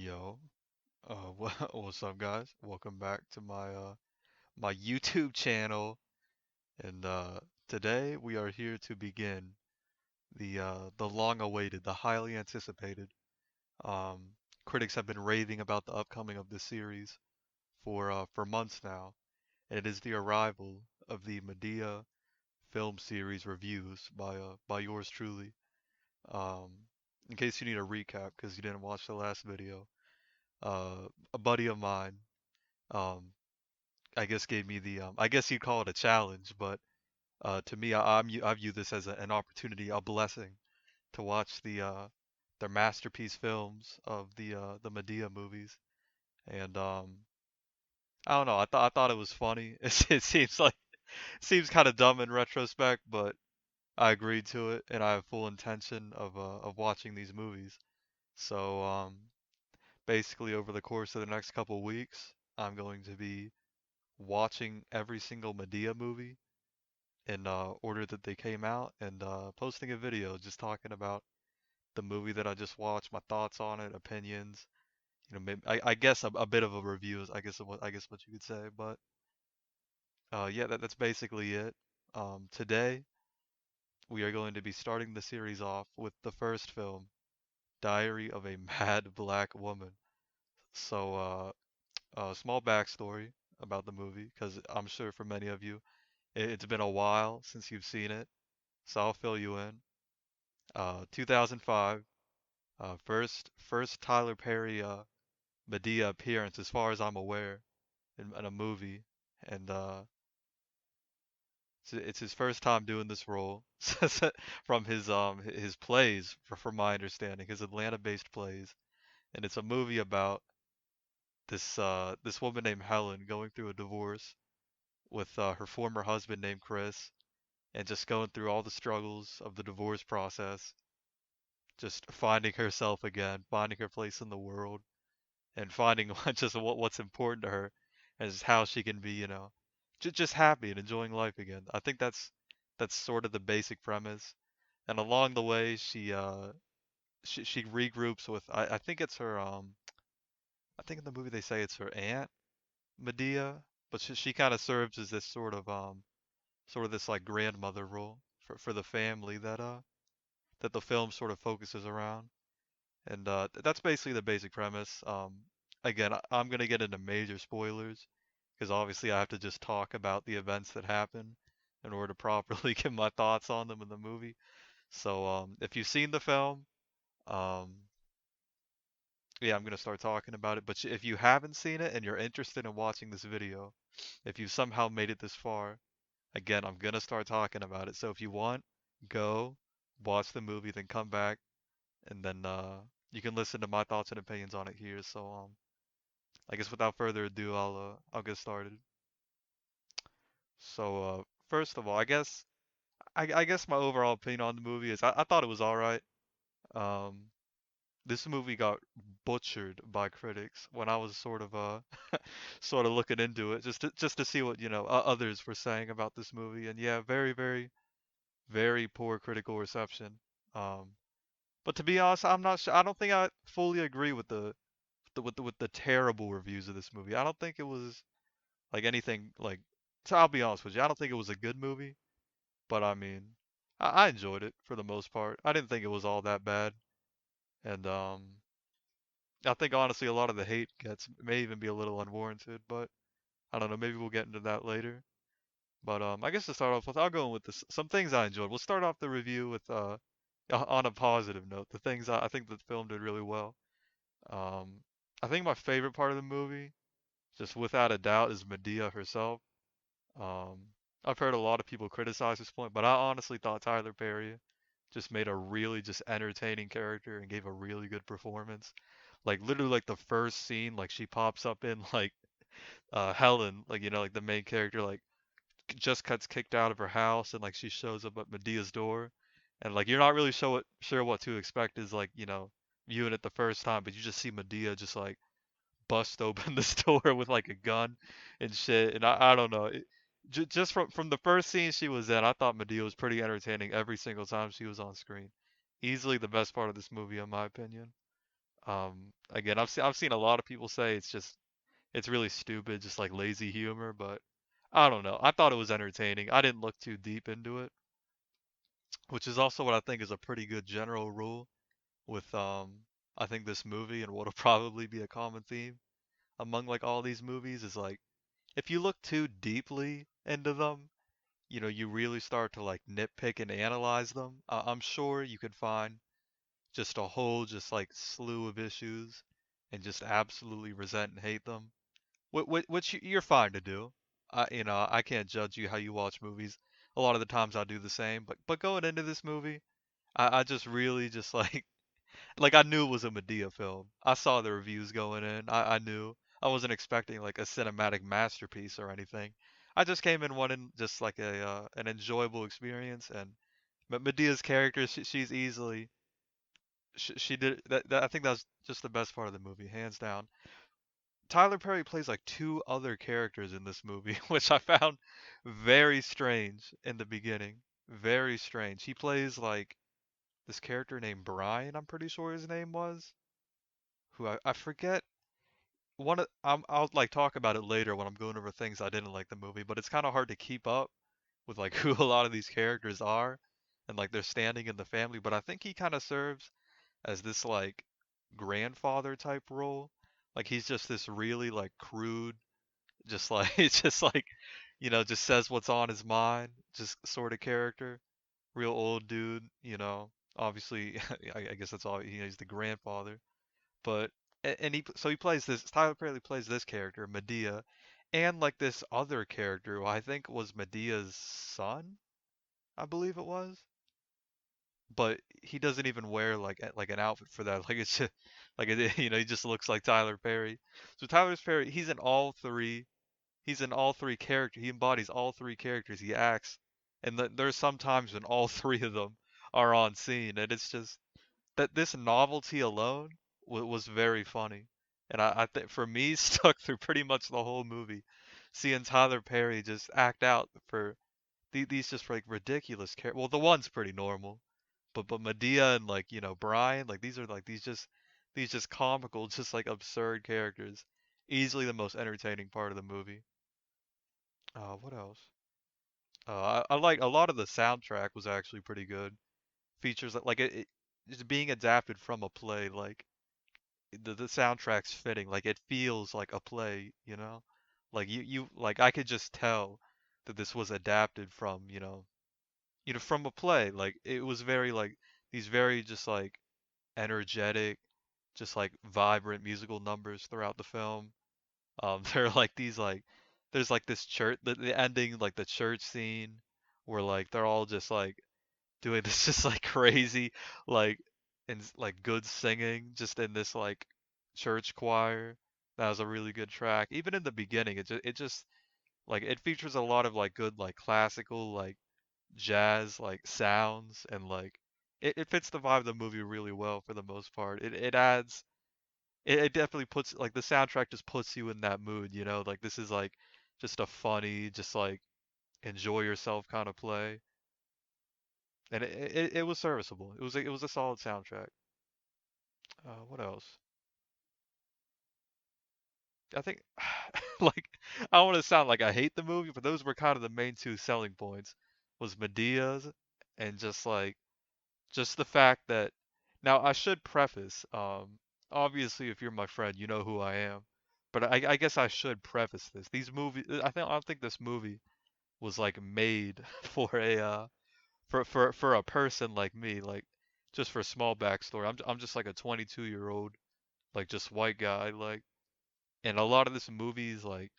Yo, what's up, guys? Welcome back to my YouTube channel, and today we are here to begin the long-awaited, the highly anticipated. Um, Critics have been raving about the upcoming of this series for months now, and it is the arrival of the Medea film series reviews by yours truly. Um, in case you need a recap because you didn't watch the last video, a buddy of mine um, I guess gave me I guess you'd call it a challenge, but to me, I view this as an opportunity, a blessing to watch their masterpiece films of the Medea movies, and I don't know, I thought it was funny. It seems kind of dumb in retrospect, but I agreed to it, and I have full intention of watching these movies. So basically, over the course of the next couple weeks, I'm going to be watching every single Medea movie in order that they came out and posting a video just talking about the movie that I just watched, my thoughts on it, opinions. Maybe, I guess a bit of a review is I guess what you could say. But yeah, that's basically it. Today we are going to be starting the series off with the first film, Diary of a Mad Black Woman. So small backstory about the movie, because I'm sure for many of you it's been a while since you've seen it, so I'll fill you in. 2005, first Tyler Perry Medea appearance, as far as I'm aware, in a movie, and it's his first time doing this role from his plays, from my understanding, his Atlanta-based plays, and it's a movie about this woman named Helen going through a divorce with her former husband named Chris, and just going through all the struggles of the divorce process, just finding herself again, finding her place in the world, and finding just what's important to her, and just how she can be, just happy and enjoying life again. I think that's sort of the basic premise. And along the way, she regroups with I think it's her I think in the movie they say it's her aunt Medea, but she kind of serves as this sort of this like grandmother role for the family that the film sort of focuses around. And that's basically the basic premise. Again, I'm gonna get into major spoilers because obviously I have to just talk about the events that happen in order to properly give my thoughts on them in the movie. So if you've seen the film, um, yeah, I'm gonna start talking about it. But if you haven't seen it and you're interested in watching this video, if you somehow made it this far, again, I'm gonna start talking about it. So if you want, go watch the movie, then come back and then you can listen to my thoughts and opinions on it here. So I guess without further ado, I'll get started. So first of all, I guess my overall opinion on the movie is I thought it was all right. Um, this movie got butchered by critics when I was sort of sort of looking into it just to see what others were saying about this movie, and yeah, very poor critical reception. Um, but to be honest, I'm not sure. I don't think I fully agree with the terrible reviews of this movie. I don't think it was like anything like. So I'll be honest with you. I don't think it was a good movie, but I mean, I enjoyed it for the most part. I didn't think it was all that bad, and I think honestly a lot of the hate gets may even be a little unwarranted. But I don't know. Maybe we'll get into that later. But I guess to start off with, I'll go in with some things I enjoyed. We'll start off the review with on a positive note. The things I think the film did really well. Um, I think my favorite part of the movie, just without a doubt, is Medea herself. Um, I've heard a lot of people criticize this point, but I honestly thought Tyler Perry just made a really just entertaining character and gave a really good performance. Like literally like the first scene, like she pops up in like Helen, like like the main character like just gets kicked out of her house and like she shows up at Medea's door and like you're not really sure what to expect is like, viewing it the first time, but you just see Medea just like bust open the door with like a gun and shit. And I don't know. Just from the first scene she was in, I thought Medea was pretty entertaining every single time she was on screen. Easily the best part of this movie, in my opinion. Again, I've seen a lot of people say it's really stupid, just like lazy humor, but I don't know. I thought it was entertaining. I didn't look too deep into it, which is also what I think is a pretty good general rule with I think this movie and what'll probably be a common theme among like all these movies is like if you look too deeply into them, you really start to like nitpick and analyze them. I'm sure you could find just a whole just like slew of issues and just absolutely resent and hate them. Which you're fine to do. I can't judge you how you watch movies. A lot of the times I do the same, but going into this movie, I just really just like I knew it was a Medea film. I saw the reviews going in. I knew. I wasn't expecting like a cinematic masterpiece or anything. I just came in wanting just like a an enjoyable experience and but Medea's character she's easily she did that I think that's just the best part of the movie, hands down. Tyler Perry plays like two other characters in this movie, which I found very strange in the beginning. Very strange. He plays like this character named Brian, I'm pretty sure his name was, who I forget I'll like talk about it later when I'm going over things I didn't like the movie, but it's kind of hard to keep up with like who a lot of these characters are and like their standing in the family, but I think he kind of serves as this like grandfather type role. Like he's just this really like crude, just like it's just like just says what's on his mind, just sort of character. Real old dude, Obviously, I guess that's all. He's the grandfather, but and he plays this. Tyler Perry plays this character, Medea, and like this other character who I think was Medea's son, I believe it was. But he doesn't even wear like an outfit for that. Like it's just like he just looks like Tyler Perry. So Tyler Perry, he's in all three. He's in all three characters. He embodies all three characters. He acts, and there's some times when all three of them are on scene, and it's just that this novelty alone was very funny, and I think for me stuck through pretty much the whole movie, seeing Tyler Perry just act out for these just like ridiculous characters. Well, the one's pretty normal, but Medea and like Brian, like these are like these just comical, just like absurd characters. Easily the most entertaining part of the movie. What else? I like a lot of the soundtrack was actually pretty good. Features like it's being adapted from a play, like the soundtrack's fitting, like it feels like a play, Like you like I could just tell that this was adapted from, from a play. Like it was very like these very just like energetic, just like vibrant musical numbers throughout the film. There are like these like there's like this church the ending like the church scene where like they're all just like doing this just like crazy like and like good singing just in this like church choir. That was a really good track. Even in the beginning, it just like it features a lot of like good like classical like jazz like sounds and like it fits the vibe of the movie really well for the most part. It adds it definitely puts like the soundtrack just puts you in that mood, like this is like just a funny, just like enjoy yourself kind of play. And it was serviceable. It was a solid soundtrack. What else? I think like I don't want to sound like I hate the movie, but those were kind of the main two selling points was Medea's and just the fact that now I should preface obviously if you're my friend, you know who I am. But I guess I should preface this. These movies I don't think this movie was like made for a for a person like me, like just for a small backstory. I'm just like a 22-year-old like just white guy like and a lot of this movie's like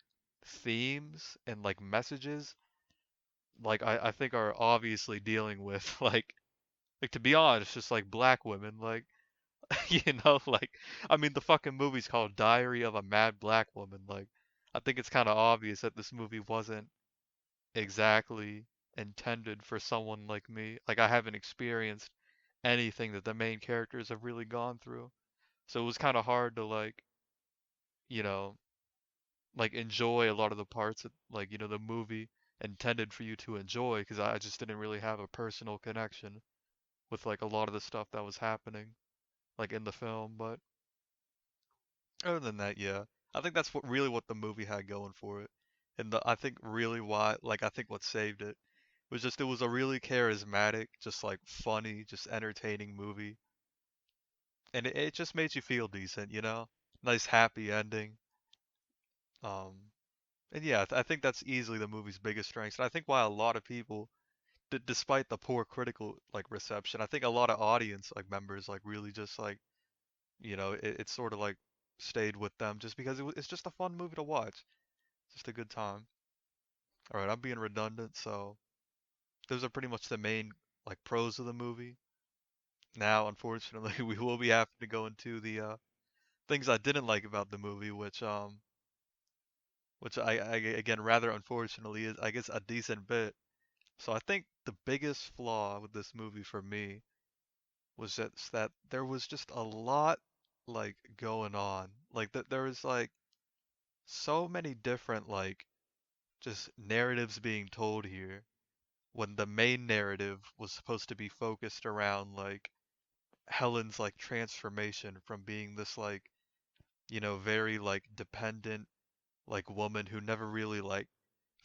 themes and like messages like I think are obviously dealing with like to be honest just like black women like like I mean the fucking movie's called Diary of a Mad Black Woman like I think it's kind of obvious that this movie wasn't exactly intended for someone like me. Like I haven't experienced anything that the main characters have really gone through. So it was kind of hard to you know, like enjoy a lot of the parts of like, the movie intended for you to enjoy because I just didn't really have a personal connection with like a lot of the stuff that was happening like in the film, but Other than that, yeah, I think that's what the movie had going for it, and I think really why, like, I think what saved it was just it was a really charismatic, just like funny, just entertaining movie, and it just made you feel decent, you know, nice happy ending. Um, and yeah, I think that's easily the movie's biggest strengths, and I think why a lot of people, despite the poor critical like reception, I think a lot of audience like members like really just like it sort of like stayed with them just because it's just a fun movie to watch. Just a good time. All right, I'm being redundant, so those are pretty much the main like pros of the movie. Now, unfortunately, we will be having to go into the things I didn't like about the movie, which I again rather unfortunately is I guess a decent bit. So I think the biggest flaw with this movie for me was that there was just a lot like going on. Like that there was like so many different like just narratives being told here when the main narrative was supposed to be focused around like Helen's like transformation from being this like, very like dependent like woman who never really like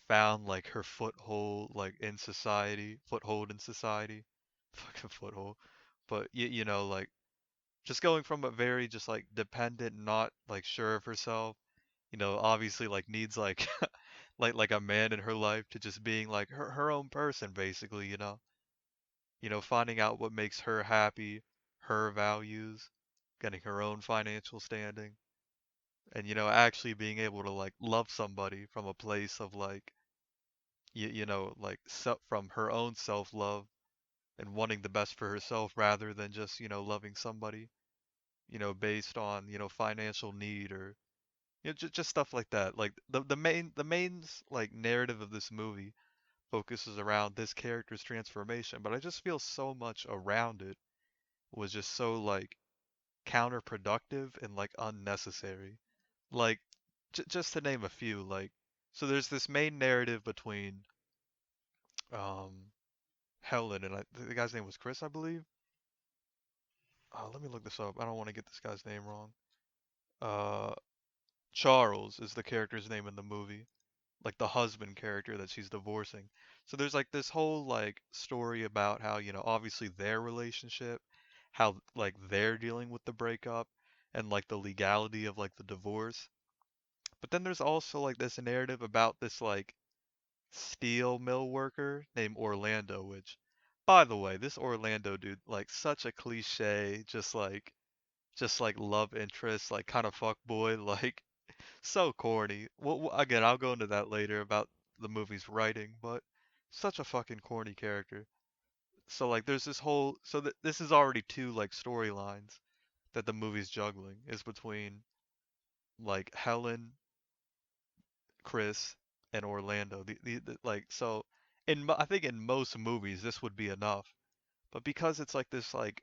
found like her foothold in society. Fucking foothold. But like just going from a very just like dependent, not like sure of herself, obviously like needs like like a man in her life to just being like her own person basically, finding out what makes her happy, her values, getting her own financial standing, and actually being able to like love somebody from a place of like like from her own self-love and wanting the best for herself rather than just, loving somebody, based on, financial need or just stuff like that. Like the main like narrative of this movie focuses around this character's transformation, but I just feel so much around it was just so like counterproductive and like unnecessary. Like just to name a few, like so there's this main narrative between um Helen and the guy's name was Chris, I believe. Let me look this up. I don't want to get this guy's name wrong. Uh, Charles is the character's name in the movie, like the husband character that she's divorcing. So there's like this whole like story about how, obviously their relationship, how like they're dealing with the breakup and like the legality of like the divorce. But then there's also like this narrative about this like steel mill worker named Orlando, which by the way, this Orlando dude, like such a cliche, just like love interest, like kind of fuck boy, like so corny. Well, again, I'll go into that later about the movie's writing, but such a fucking corny character. So like there's this whole this is already two like storylines that the movie's juggling is between like Helen, Chris, and Orlando. Like so I think in most movies this would be enough, but because it's like this like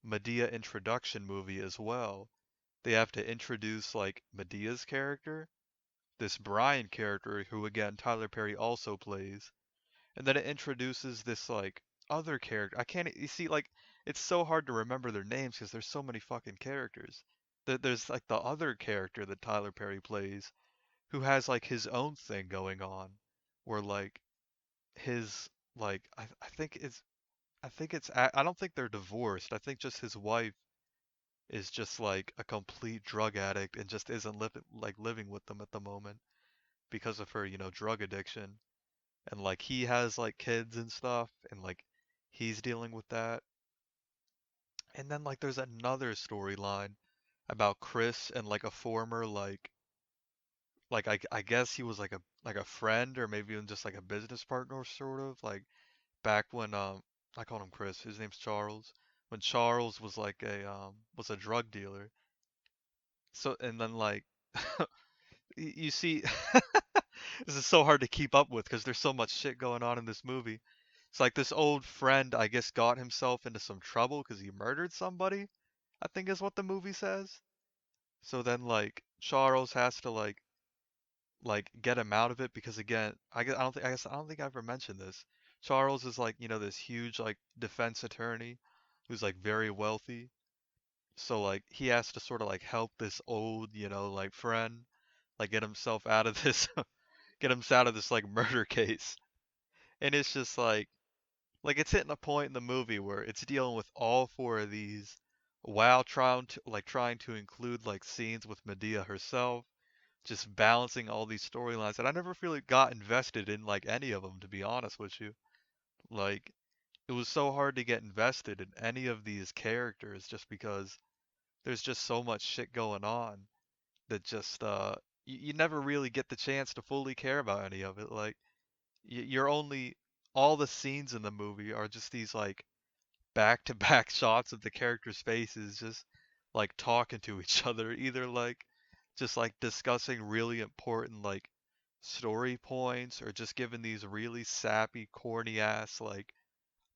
Medea introduction movie as well, they have to introduce like Medea's character, this Brian character who again Tyler Perry also plays, and then it introduces this like other character. I can't you see like it's so hard to remember their names because there's so many fucking characters. There's like the other character that Tyler Perry plays who has like his own thing going on, where like his like I don't think they're divorced. I think just his wife is just like a complete drug addict and just isn't living with them at the moment because of her, drug addiction. And like he has like kids and stuff and like he's dealing with that. And then like there's another storyline about Chris and like a former I guess he was like a friend or maybe even just like a business partner sort of like back when I called him Chris. His name's Charles. When Charles was like a drug dealer. So and then like you see this is so hard to keep up with because there's so much shit going on in this movie. It's like this old friend, I guess, got himself into some trouble because he murdered somebody, I think is what the movie says. So then, like, Charles has to like get him out of it because again, I don't think I ever mentioned this. Charles is like, this huge like defense attorney who's like very wealthy. So like he has to sort of like help this old, like friend, like get himself out of this, get him out of this like murder case. And it's just like it's hitting a point in the movie where it's dealing with all four of these while trying to include like scenes with Medea herself, just balancing all these storylines. And I never really got invested in like any of them, to be honest with you. Like it was so hard to get invested in any of these characters just because there's just so much shit going on that just you never really get the chance to fully care about any of it. Like you're only all the scenes in the movie are just these like back to back shots of the characters' faces just like talking to each other, either like just like discussing really important like story points or just giving these really sappy, corny ass like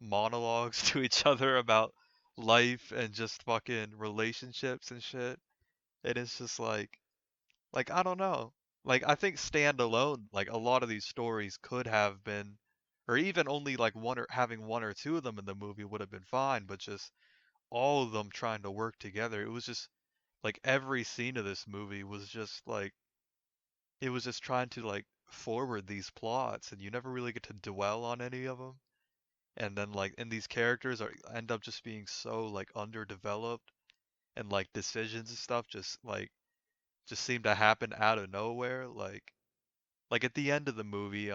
monologues to each other about life and just fucking relationships and shit. And it's just like I don't know. Like I think standalone, like a lot of these stories could have been, or even only like one or having one or two of them in the movie would have been fine, but just all of them trying to work together. It was just like every scene of this movie was just like it was just trying to like forward these plots, and you never really get to dwell on any of them. And then like and these characters are end up just being so like underdeveloped, and like decisions and stuff just seem to happen out of nowhere. Like at the end of the movie,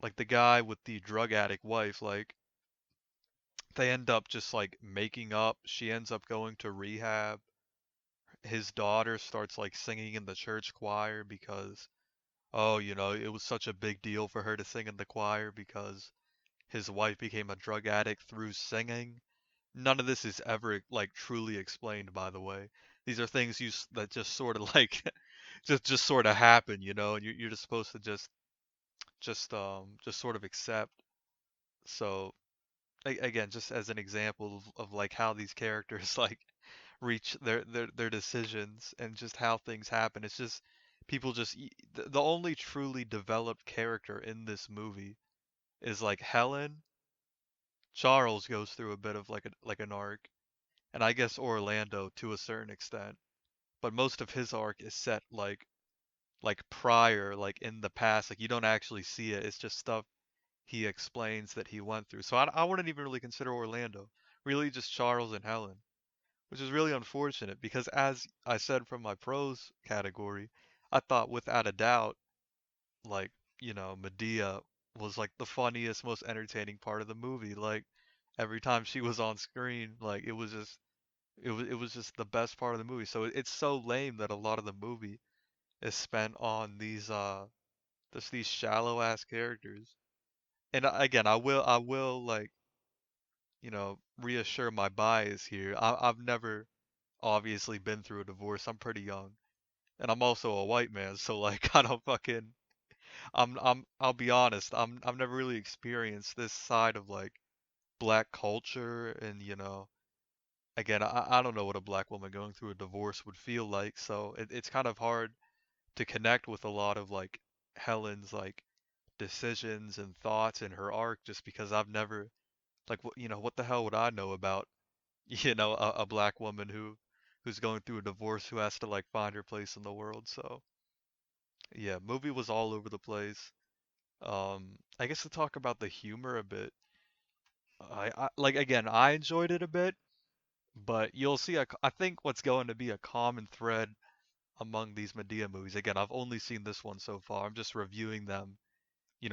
like the guy with the drug addict wife, like they end up just like making up. She ends up going to rehab. His daughter starts like singing in the church choir because, oh, it was such a big deal for her to sing in the choir because his wife became a drug addict through singing. None of this is ever like truly explained, by the way. These are things that just sort of like just sort of happen, and you're just supposed to just sort of accept. So again, just as an example of like how these characters like reach their decisions and just how things happen. It's just people just the only truly developed character in this movie is like Helen. Charles goes through a bit of like an arc, and I guess Orlando to a certain extent. But most of his arc is set like prior, like in the past. Like you don't actually see it. It's just stuff he explains that he went through. So I wouldn't even really consider Orlando. Really just Charles and Helen, which is really unfortunate because as I said from my pros category, I thought without a doubt, like, Medea was like the funniest, most entertaining part of the movie. Like every time she was on screen, like it was just the best part of the movie. So it's so lame that a lot of the movie is spent on these shallow ass characters. And again, I will like, reassure my bias here. I've never obviously been through a divorce. I'm pretty young. And I'm also a white man, so like I don't fucking I'll be honest, I've never really experienced this side of like black culture and again, I don't know what a black woman going through a divorce would feel like, so it's kind of hard to connect with a lot of like Helen's like decisions and thoughts in her arc just because I've never like what the hell would I know about a black woman who's going through a divorce who has to like find her place in the world. So yeah, movie was all over the place. I guess to talk about the humor a bit, I like again I enjoyed it a bit, but you'll see I think what's going to be a common thread among these Medea movies. Again, I've only seen this one so far. I'm just reviewing them,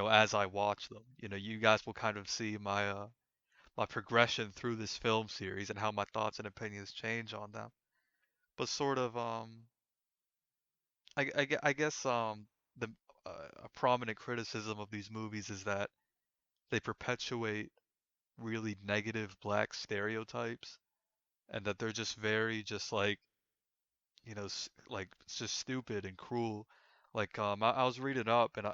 as I watch them. You guys will kind of see my progression through this film series and how my thoughts and opinions change on them. But sort of I guess the a prominent criticism of these movies is that they perpetuate really negative black stereotypes and that they're just very just like like it's just stupid and cruel. Like I was reading up and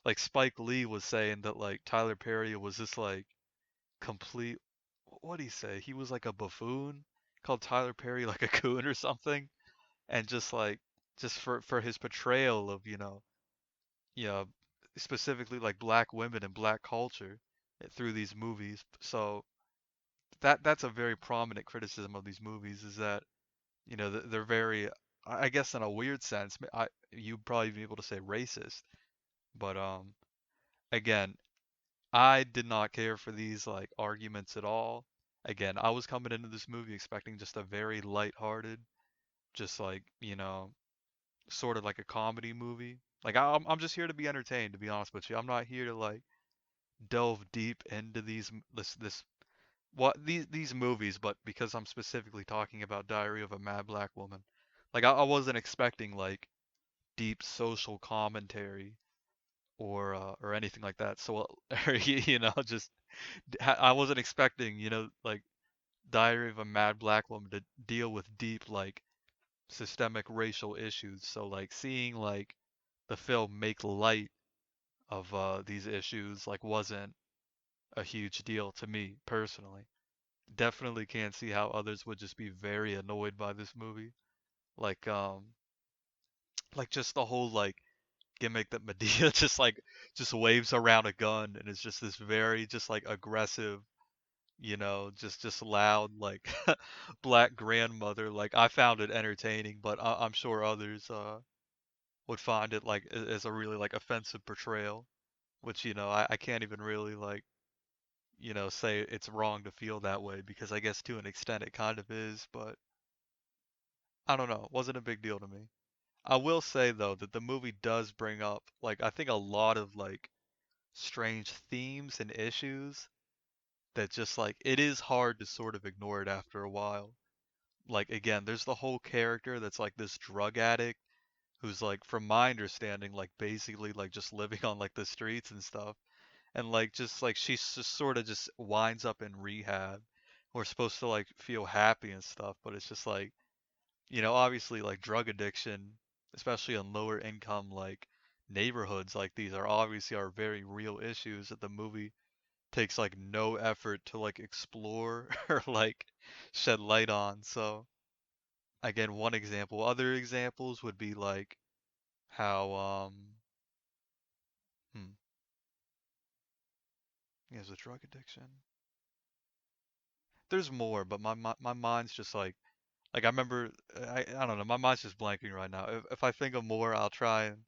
like Spike Lee was saying that like Tyler Perry was this like complete what would he say? He was like a buffoon, called Tyler Perry like a coon or something, and just for his portrayal of you know specifically like black women and black culture through these movies. So that's a very prominent criticism of these movies is that they're very, I guess in a weird sense, you'd probably be able to say racist, but again, I did not care for these like arguments at all. Again, I was coming into this movie expecting just a very lighthearted, just like, sort of like a comedy movie. Like I'm just here to be entertained, to be honest with you. I'm not here to like delve deep into this what these movies, but because I'm specifically talking about Diary of a Mad Black Woman, like I wasn't expecting like deep social commentary or anything like that. So just I wasn't expecting like Diary of a Mad Black Woman to deal with deep like systemic racial issues. So like seeing like the film make light of these issues like wasn't a huge deal to me personally. Definitely can't see how others would just be very annoyed by this movie. Like like just the whole like gimmick that Medea just waves around a gun and it's just this very just like aggressive, just loud like black grandmother. Like I found it entertaining, but I'm sure others would find it like as a really like offensive portrayal, which I can't even really like say it's wrong to feel that way because I guess to an extent it kind of is, but I don't know, it wasn't a big deal to me. I will say though that the movie does bring up like I think a lot of like strange themes and issues that just like it is hard to sort of ignore it after a while. Like again, there's the whole character that's like this drug addict who's like from my understanding like basically like just living on like the streets and stuff. And like just like she's just sort of just winds up in rehab. We're supposed to like feel happy and stuff, but it's just like, obviously like drug addiction, especially in lower income like neighborhoods like these are very real issues that the movie takes like no effort to like explore or like shed light on. So again, one example. Other examples would be like how hmm, he has a drug addiction. There's more, but my mind's just like I remember I don't know, my mind's just blanking right now. If I think of more, I'll try and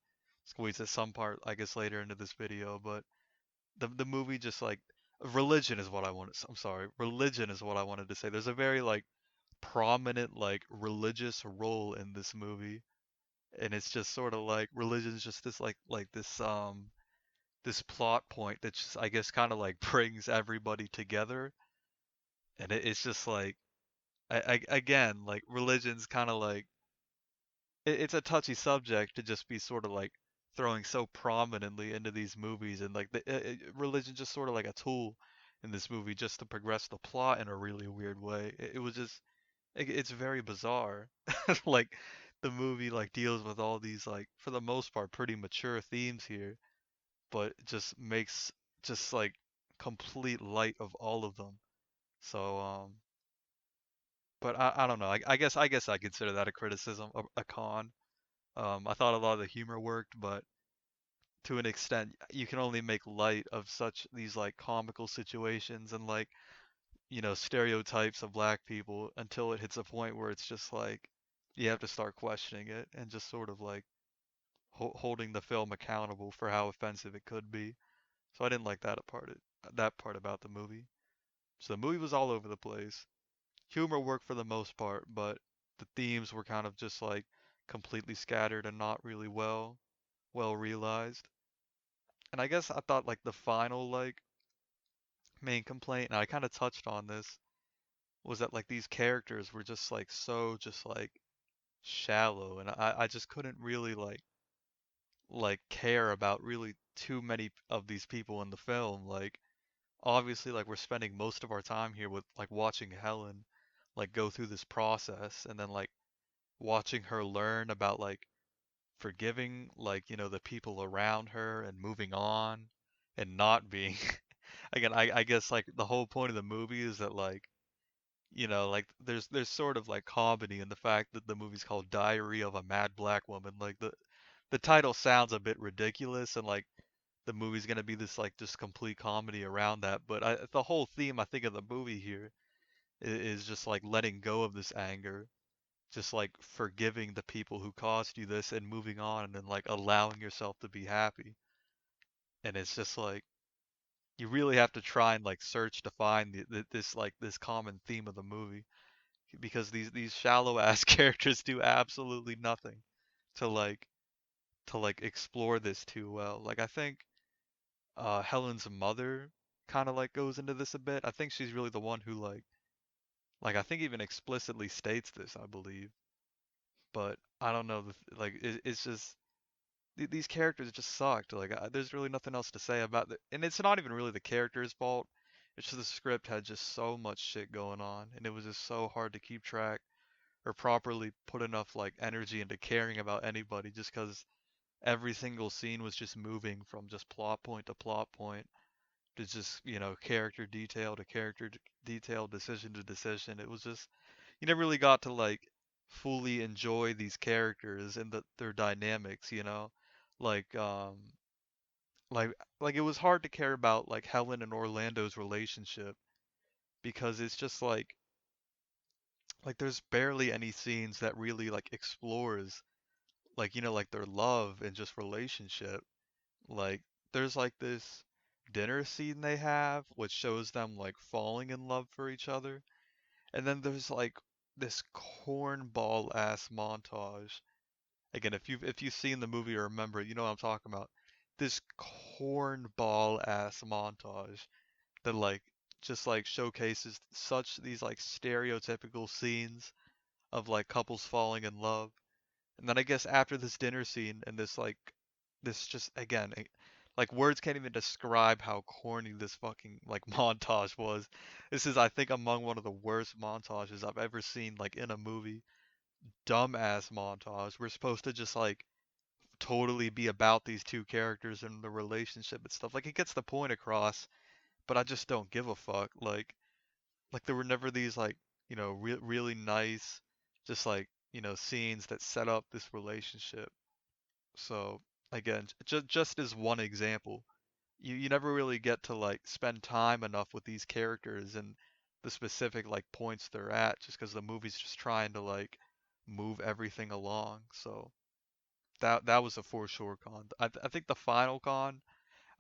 squeeze at some part I guess later into this video, but the movie just like religion is what I wanted. I'm sorry, religion is what I wanted to say. There's a very like prominent like religious role in this movie, and it's just sort of like religion's just this like this plot point that just I guess kind of like brings everybody together, and it's just like again like religion's kind of like it's a touchy subject to just be sort of like throwing so prominently into these movies and like religion just sort of like a tool in this movie just to progress the plot in a really weird way. It was just it's very bizarre. Like the movie like deals with all these like for the most part pretty mature themes here, but just makes just like complete light of all of them. So but I don't know. I guess I consider that a criticism, a con. I thought a lot of the humor worked, but to an extent, you can only make light of such these like comical situations and like stereotypes of black people until it hits a point where it's just like you have to start questioning it and just sort of like holding the film accountable for how offensive it could be. So I didn't like that part about the movie. So the movie was all over the place. Humor worked for the most part, but the themes were kind of just like completely scattered and not really well realized. And I guess I thought like the final like main complaint, and I kind of touched on this, was that like these characters were just like so just like shallow, and I just couldn't really like care about really too many of these people in the film. Like obviously like we're spending most of our time here with like watching Helen like go through this process and then like watching her learn about like forgiving like the people around her and moving on and not being again I guess like the whole point of the movie is that like like there's sort of like comedy in the fact that the movie's called Diary of a Mad Black Woman. Like the title sounds a bit ridiculous and like the movie's gonna be this like just complete comedy around that, but the whole theme I think of the movie here is just like letting go of this anger, just like forgiving the people who caused you this and moving on and then like allowing yourself to be happy. And it's just like you really have to try and like search to find this like this common theme of the movie because these shallow ass characters do absolutely nothing to like explore this too well. Like I think Helen's mother kind of like goes into this a bit. I think she's really the one who I think even explicitly states this, I believe. But I don't know like it's just these characters just sucked. Like there's really nothing else to say about it. And it's not even really the character's fault. It's just the script had just so much shit going on and it was just so hard to keep track or properly put enough like energy into caring about anybody just cuz every single scene was just moving from just plot point to plot point to just, character detail to character detail, decision to decision. It was just you never really got to like fully enjoy these characters and their dynamics, Like like like it was hard to care about like Helen and Orlando's relationship because it's just like there's barely any scenes that really like explores like like their love and just relationship. Like there's like this dinner scene they have which shows them like falling in love for each other. And then there's like this cornball ass montage. Again, if you've seen the movie or remember it, you know what I'm talking about. This cornball ass montage that like just like showcases such these like stereotypical scenes of like couples falling in love. And then I guess after this dinner scene and this just again like words can't even describe how corny this fucking like montage was. This is I think among one of the worst montages I've ever seen like in a movie. Dumbass montage. We're supposed to just like totally be about these two characters and the relationship and stuff. Like it gets the point across, but I just don't give a fuck. Like there were never these like really nice just like scenes that set up this relationship. So again, just as one example, you never really get to like spend time enough with these characters and the specific like points they're at just because the movie's just trying to like move everything along. So that was a for sure con. I think the final con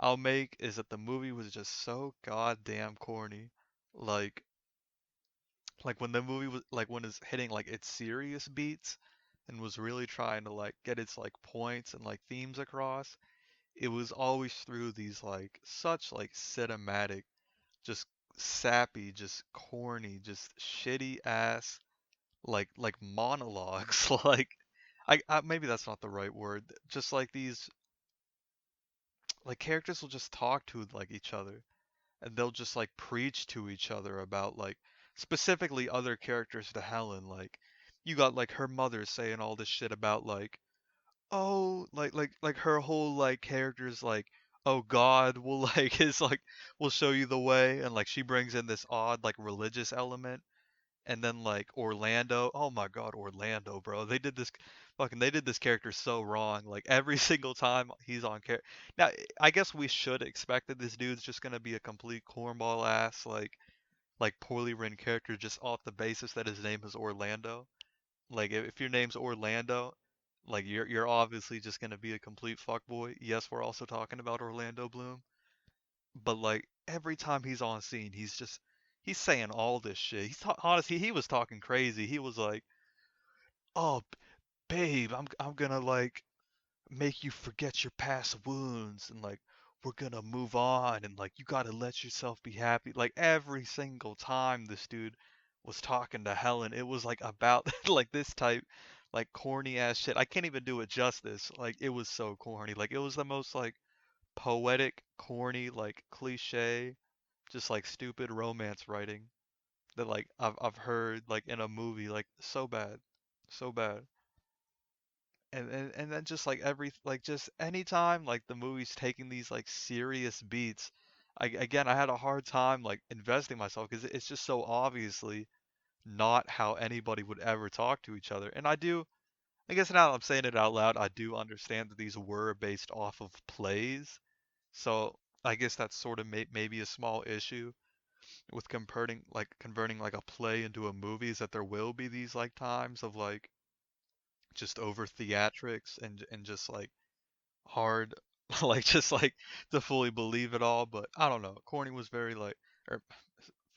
I'll make is that the movie was just so goddamn corny. Like like when the movie was like when it's hitting like its serious beats and was really trying to like get its like points and like themes across, it was always through these like such like cinematic, just sappy, just corny, just shitty ass like monologues. Like I maybe that's not the right word. Just like these like characters will just talk to like each other and they'll just like preach to each other about like specifically other characters to Helen. Like you got like her mother saying all this shit about like oh like her whole like character's like oh God will like is like will show you the way and like she brings in this odd like religious element. And then like Orlando, oh my God, Orlando, bro. They did this character so wrong. Like every single time he's on character. Now, I guess we should expect that this dude's just gonna be a complete cornball ass, like poorly written character just off the basis that his name is Orlando. Like if your name's Orlando, like you're obviously just gonna be a complete fuckboy. Yes, we're also talking about Orlando Bloom, but like every time he's on scene, he's saying all this shit. Honestly, he was talking crazy. He was like, "Oh, babe, I'm gonna like make you forget your past wounds and like we're gonna move on and like you gotta let yourself be happy." Like every single time this dude was talking to Helen, it was like about like this type like corny ass shit. I can't even do it justice. Like it was so corny. Like it was the most like poetic, corny, like cliche, just like stupid romance writing that like I've heard like in a movie like so bad. So bad. And then just like every like just anytime like the movie's taking these like serious beats, I had a hard time like investing myself because it's just so obviously not how anybody would ever talk to each other. And I guess now that I'm saying it out loud, I do understand that these were based off of plays. So I guess that's sort of maybe a small issue. with converting like a play into a movie is that there will be these like times of like just over theatrics and just like hard like just like to fully believe it all, but I don't know. Corny was very like or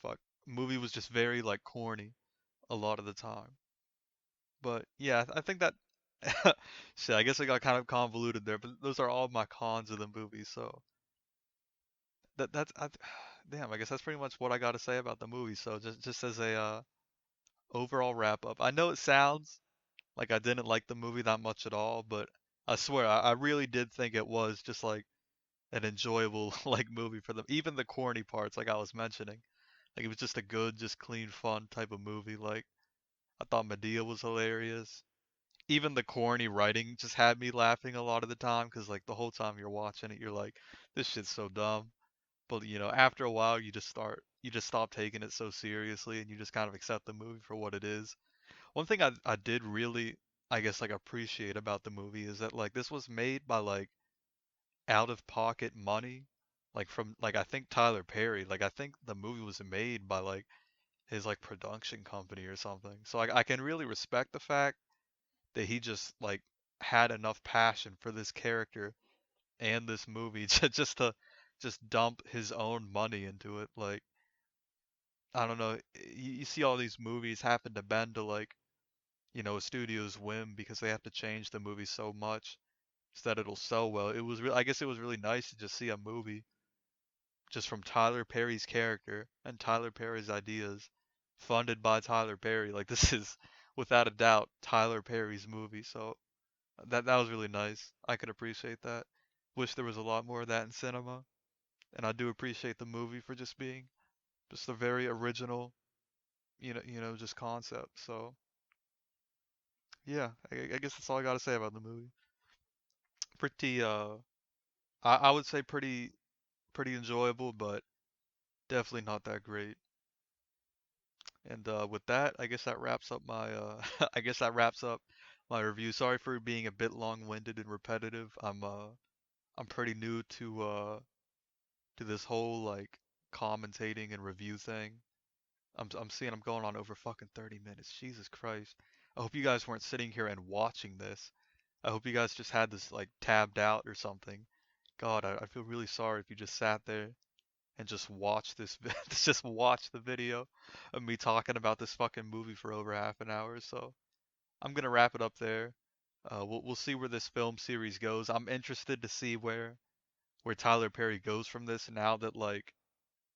fuck movie was just very like corny a lot of the time. But yeah, I think that shit, I guess I got kind of convoluted there, but those are all my cons of the movie. So that's damn, I guess that's pretty much what I got to say about the movie. So just as a overall wrap up, I know it sounds like I didn't like the movie that much at all, but I swear I really did think it was just like an enjoyable like movie for them. Even the corny parts, like I was mentioning, like it was just a good, just clean, fun type of movie. Like I thought Medea was hilarious. Even the corny writing just had me laughing a lot of the time because like the whole time you're watching it, you're like, this shit's so dumb. But after a while, you just stop taking it so seriously, and you just kind of accept the movie for what it is. One thing I did really, I guess, like appreciate about the movie is that like this was made by like out of pocket money, like from like I think Tyler Perry. Like I think the movie was made by like his like production company or something. So I can really respect the fact that he just like had enough passion for this character and this movie to just dump his own money into it. Like I don't know, you see all these movies happen to bend to like a studio's whim because they have to change the movie so much so that it'll sell well. I guess it was really nice to just see a movie just from Tyler Perry's character and Tyler Perry's ideas, funded by Tyler Perry. Like this is without a doubt Tyler Perry's movie. So that was really nice. I could appreciate that. Wish there was a lot more of that in cinema, and I do appreciate the movie for just being just a very original, just concept. So yeah, I guess that's all I gotta say about the movie. Pretty I would say pretty enjoyable, but definitely not that great. And with that, I guess that wraps up my I guess that wraps up my review. Sorry for being a bit long-winded and repetitive. I'm pretty new to this whole like commentating and review thing. I'm seeing I'm going on over fucking 30 minutes. Jesus Christ. I hope you guys weren't sitting here and watching this. I hope you guys just had this like tabbed out or something. God, I feel really sorry if you just sat there and just watch just watch the video of me talking about this fucking movie for over half an hour. So I'm gonna wrap it up there. We'll see where this film series goes. I'm interested to see where Tyler Perry goes from this now that like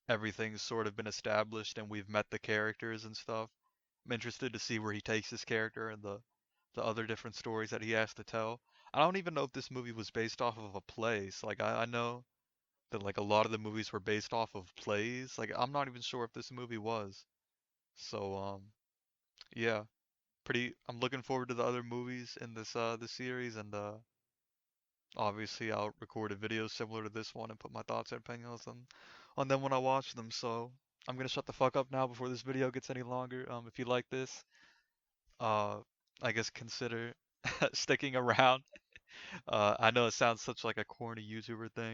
everything's sort of been established and we've met the characters and stuff. I'm interested to see where he takes his character and the other different stories that he has to tell. I don't even know if this movie was based off of a play. So like I know that like a lot of the movies were based off of plays. Like I'm not even sure if this movie was. So yeah, pretty I'm looking forward to the other movies in this series and obviously I'll record a video similar to this one and put my thoughts and opinions on them when I watch them. So I'm gonna shut the fuck up now before this video gets any longer. If you like this, uh I guess consider sticking around. I know it sounds such like a corny YouTuber thing.